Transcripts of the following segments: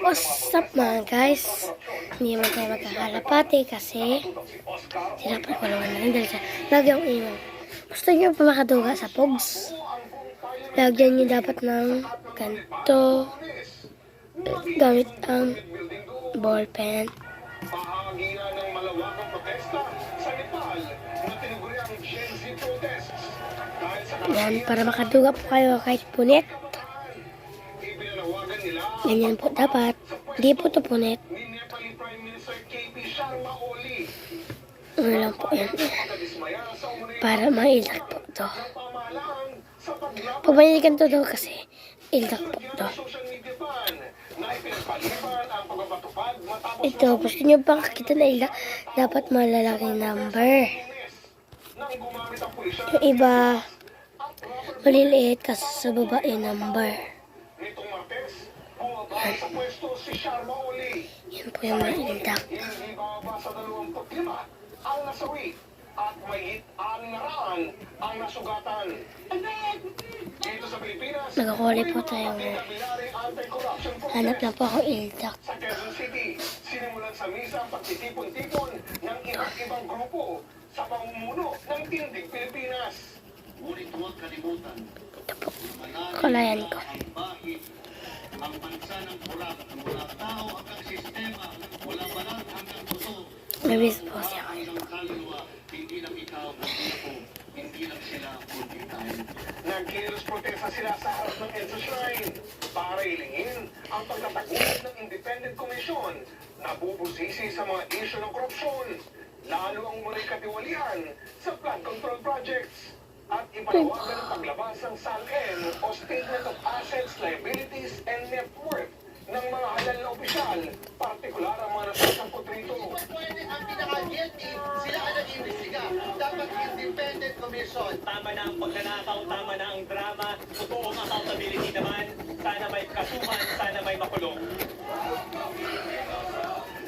What's up mga guys? Hindi naman tayo magkakalapati kasi sinapan ko naman na rin dahil sa lagyang ingay. Gusto nyo pa makaduga sa pogs? Lagyan nyo dapat ng ganito gamit ang ball pen. Yan, para makaduga po kayo kahit punit. Ganyan po dapat. Hindi po ito punit. Ano lang po yan. Para mailak po ito. Pabalikan ito daw kasi ilak po ito. Ito, gusto nyo bang kakita na ilak? Dapat malalaking number. Yung iba, maliliit kasi sa baba yung number. Yan po yung ma-ilak. Ang nasawi at may ang nasugatan. Dito sa Pilipinas, Nagkakuli po tayo. Hanap lang po ako ildak. sa Quezon City, sinimulan sa misa ang pagtitipon-tipon ng iba't ibang grupo sa pamumuno ng Tindig Pilipinas. Ngunit huwag kalimutan, Ito po. Kalayan ko. ang bansa ng kulak, mula tao hanggang sistema, mula balat hanggang puso. Mabis po siya. Hindi lang ikaw, hindi lang sila, kundi tayo. Nagkilos protesta sila sa harap ng EDSA Shrine para ilingin ang pagtatagulan ng Independent Commission na bubusisi sa mga isyu ng korupsyon, lalo ang muling katiwalian sa flood control projects at ipanawagan ang paglabas ng SALN o Statement of Assets, Liabilities, and Net Worth ng mga halal na opisyal, partikular ang mga nasasampot rito. Pwede ang pinaka-guilty, sila ang nag-iimbestiga. Dapat independent commission. Tama na ang pagnanakaw, tama na ang drama, totoong accountability naman. Sana may kasuhan, sana may makulong.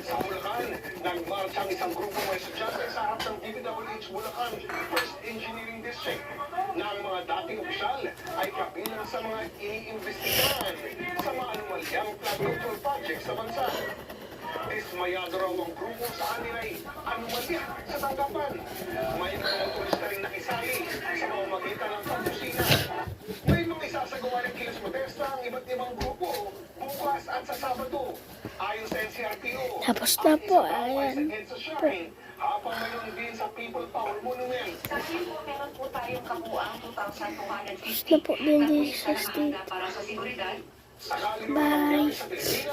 Sa Bulacan, nagmarch ang isang grupo ng estudyante sa harap ng DPWH Bulacan First Engineering District na ang mga dating opisyal ay kabilang sa mga iniimbestigahan sa mga anomalyang flood control project sa bansa. Dismayado raw ang grupo sa kanila'y anomalya sa tanggapan. May mga motorista rin nakisali sa pamamagitan ng pagkusina. May mga isasagawa ng kilos protesta ang iba't ibang grupo bukas at sa Sabado. Ayon sa NCRPO, Tapos na po. Ayan. habang mayroon din sa People Power Monument. Sa Cebu, meron po tayong kabuang 2,250 Tapos na po din na din pulis sa na state. nakahanda para sa seguridad. Sakaling Bye. sa Pilipinas,